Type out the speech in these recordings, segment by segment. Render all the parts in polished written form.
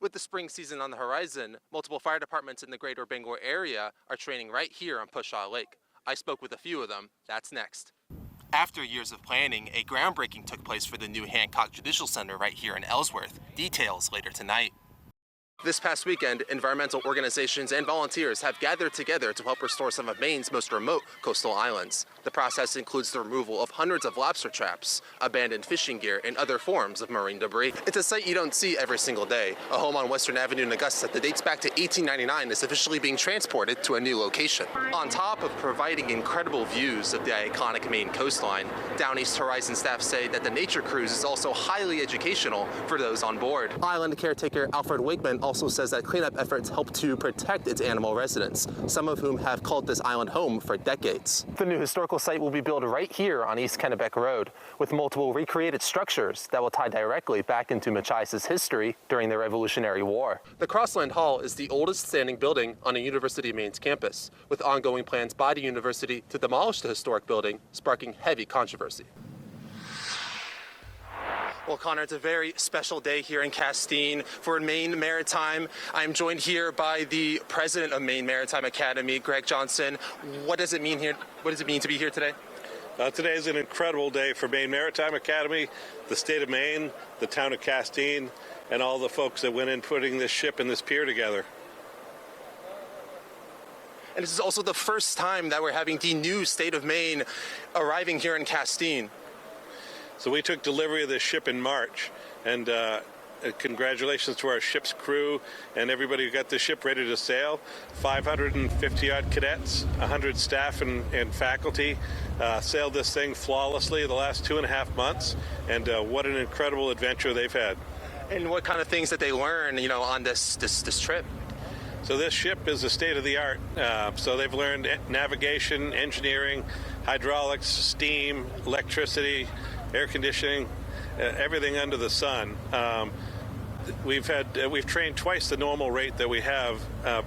With the spring season on the horizon, multiple fire departments in the greater Bangor area are training right here on Pushaw Lake. I spoke with a few of them. That's next. After years of planning, a groundbreaking took place for the new Hancock Judicial Center right here in Ellsworth. Details later tonight. This past weekend, environmental organizations and volunteers have gathered together to help restore some of Maine's most remote coastal islands. The process includes the removal of hundreds of lobster traps, abandoned fishing gear, and other forms of marine debris. It's a sight you don't see every single day. A home on Western Avenue in Augusta that dates back to 1899 is officially being transported to a new location. On top of providing incredible views of the iconic Maine coastline, Down East Horizon staff say that the nature cruise is also highly educational for those on board. Island caretaker Alfred Wakeman also says that cleanup efforts help to protect its animal residents, some of whom have called this island home for decades. The new historical site will be built right here on East Kennebec Road, with multiple recreated structures that will tie directly back into Machias's history during the Revolutionary War. The Crossland Hall is the oldest standing building on a University of Maine's campus, with ongoing plans by the university to demolish the historic building, sparking heavy controversy. Well, Connor, it's a very special day here in Castine for Maine Maritime. I'm joined here by the president of Maine Maritime Academy, Greg Johnson. What does it mean here? What does it mean to be here today? Today is an incredible day for Maine Maritime Academy, the state of Maine, the town of Castine, and all the folks that went in putting this ship and this pier together. And this is also the first time that we're having the new state of Maine arriving here in Castine. So we took delivery of this ship in March, and congratulations to our ship's crew and everybody who got the ship ready to sail. 550-odd cadets, 100 staff and faculty sailed this thing flawlessly the last 2.5 months, and what an incredible adventure they've had. And what kind of things did they learn, on this trip? So this ship is a state-of-the-art. So they've learned navigation, engineering, hydraulics, steam, electricity, air conditioning, everything under the sun. We've trained twice the normal rate that we have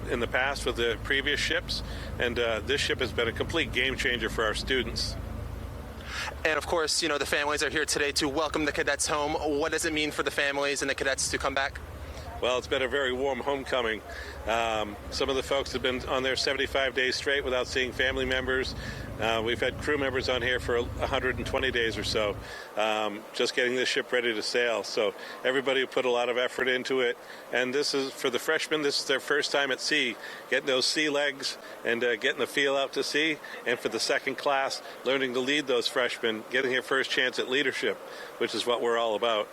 in the past with the previous ships, and this ship has been a complete game changer for our students. And of course, the families are here today to welcome the cadets home. What does it mean for the families and the cadets to come back? Well, it's been a very warm homecoming. Some of the folks have been on there 75 days straight without seeing family members. We've had crew members on here for 120 days or so, just getting this ship ready to sail. So everybody put a lot of effort into it. And this is, for the freshmen, this is their first time at sea, getting those sea legs and getting the feel out to sea. And for the second class, learning to lead those freshmen, getting their first chance at leadership, which is what we're all about.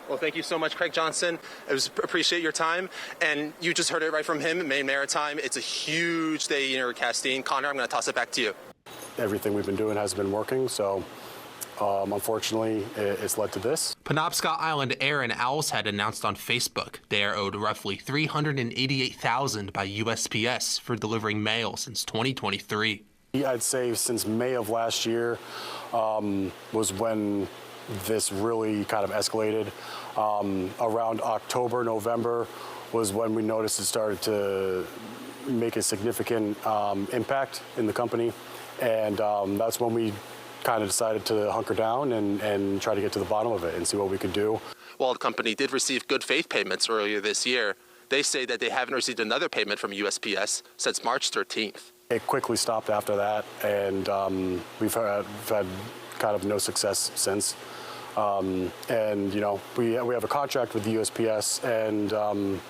Well, thank you so much, Craig Johnson. Appreciate your time. And you just heard it right from him, Maine Maritime. It's a huge day here at Castine. Connor, I'm going to toss it back to you. Everything we've been doing has been working, so unfortunately, it's led to this. Penobscot Island Air and Owl's Head announced on Facebook they are owed roughly $388,000 by USPS for delivering mail since 2023. I'd say since May of last year was when this really kind of escalated. Around October, November was when we noticed it started to make a significant impact in the company. And that's when we kind of decided to hunker down and try to get to the bottom of it and see what we could do. While the company did receive good faith payments earlier this year, they say that they haven't received another payment from USPS since March 13th. It quickly stopped after that, and we've had kind of no success since. And we have a contract with the USPS, and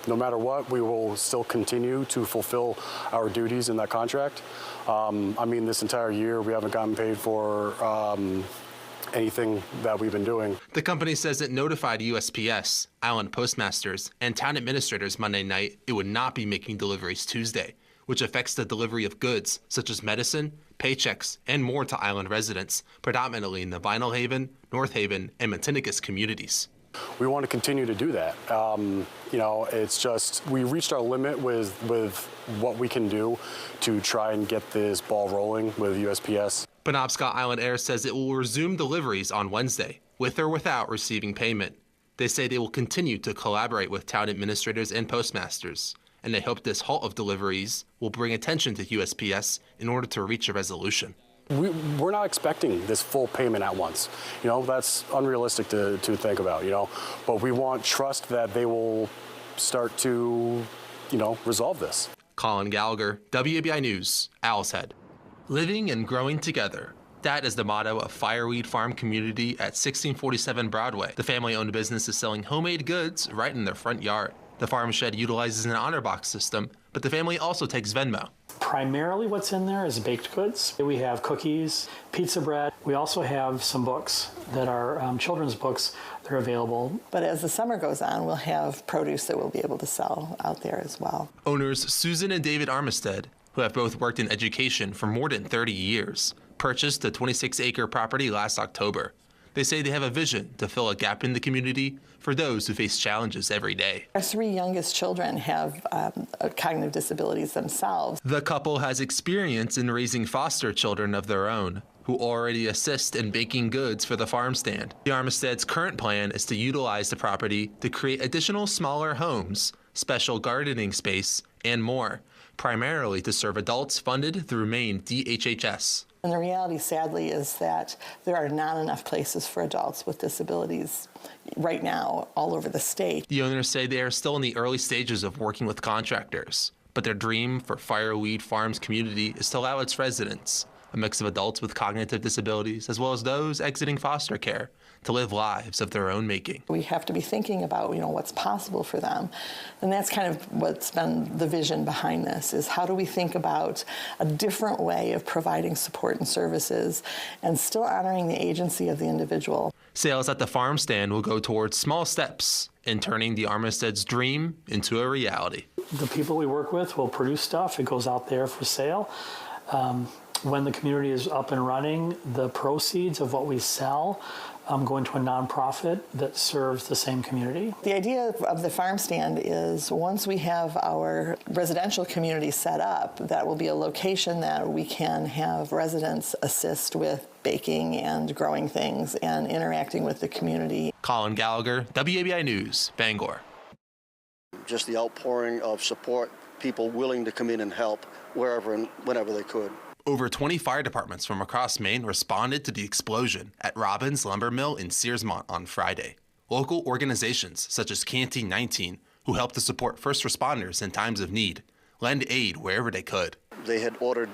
no matter what, we will still continue to fulfill our duties in that contract. This entire year we haven't gotten paid for anything that we've been doing. The company says it notified USPS, island postmasters, and town administrators Monday night it would not be making deliveries Tuesday, which affects the delivery of goods such as medicine, paychecks, and more to island residents, predominantly in the Vinyl Haven, North Haven, and Matinicus communities. We want to continue to do that. It's just we reached our limit with what we can do to try and get this ball rolling with USPS. Penobscot Island Air says it will resume deliveries on Wednesday, with or without receiving payment. They say they will continue to collaborate with town administrators and postmasters, and they hope this halt of deliveries will bring attention to USPS in order to reach a resolution. We're not expecting this full payment at once. That's unrealistic to think about, but we want trust that they will start to, resolve this. Colin Gallagher, WABI News, Owl's Head. Living and growing together. That is the motto of Fireweed Farm Community at 1647 Broadway. The family-owned business is selling homemade goods right in their front yard. The farm shed utilizes an honor box system, but the family also takes Venmo. Primarily what's in there is baked goods. We have cookies, pizza bread. We also have some books that are children's books. They're available. But as the summer goes on, we'll have produce that we'll be able to sell out there as well. Owners Susan and David Armistead, who have both worked in education for more than 30 years, purchased the 26-acre property last October. They say they have a vision to fill a gap in the community for those who face challenges every day. Our 3 youngest children have cognitive disabilities themselves. The couple has experience in raising foster children of their own, who already assist in baking goods for the farm stand. The Armistead's current plan is to utilize the property to create additional smaller homes, special gardening space, and more, primarily to serve adults funded through Maine DHHS. And the reality, sadly, is that there are not enough places for adults with disabilities right now all over the state. The owners say they are still in the early stages of working with contractors, but their dream for Fireweed Farms community is to allow its residents, a mix of adults with cognitive disabilities as well as those exiting foster care, to live lives of their own making. We have to be thinking about, what's possible for them. And that's kind of what's been the vision behind this, is how do we think about a different way of providing support and services and still honoring the agency of the individual. Sales at the farm stand will go towards small steps in turning the Armistead's dream into a reality. The people we work with will produce stuff. It goes out there for sale. When the community is up and running, the proceeds of what we sell go into a nonprofit that serves the same community. The idea of the farm stand is once we have our residential community set up, that will be a location that we can have residents assist with baking and growing things and interacting with the community. Colin Gallagher, WABI News, Bangor. Just the outpouring of support, people willing to come in and help wherever and whenever they could. Over 20 fire departments from across Maine responded to the explosion at Robbins Lumber Mill in Searsmont on Friday. Local organizations such as Canteen 19, who help to support first responders in times of need, lend aid wherever they could. They had ordered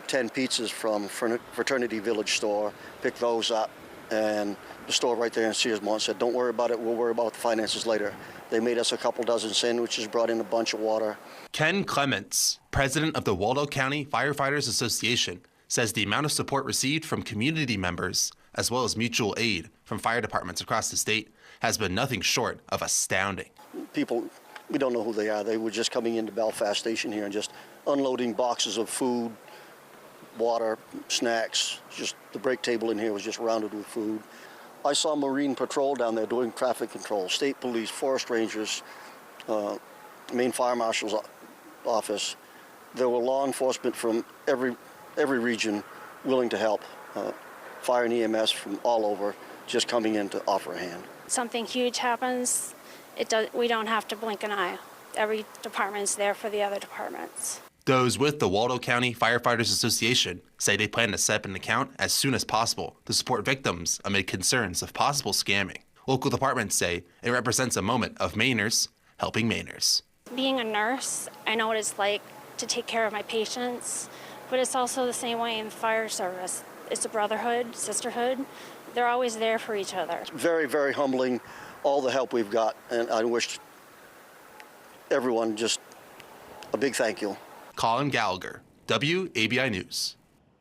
10 pizzas from Fraternity Village store, picked those up, and the store right there in Searsmont said, don't worry about it, we'll worry about the finances later. They made us a couple dozen sandwiches, brought in a bunch of water. Ken Clements, president of the Waldo County Firefighters Association, says the amount of support received from community members, as well as mutual aid from fire departments across the state, has been nothing short of astounding. People, we don't know who they are. They were just coming into Belfast Station here and just unloading boxes of food, water, snacks. Just the break table in here was just rounded with food. I saw Marine Patrol down there doing traffic control, state police, forest rangers, Maine Fire Marshal's office. There were law enforcement from every region willing to help. Fire and EMS from all over just coming in to offer a hand. Something huge happens, we don't have to blink an eye. Every department's there for the other departments. Those with the Waldo County Firefighters Association say they plan to set up an account as soon as possible to support victims amid concerns of possible scamming. Local departments say it represents a moment of Mainers helping Mainers. Being a nurse, I know what it's like to take care of my patients, but it's also the same way in the fire service. It's a brotherhood, sisterhood. They're always there for each other. It's very, very humbling, all the help we've got, and I wish everyone just a big thank you. Colin Gallagher, WABI News.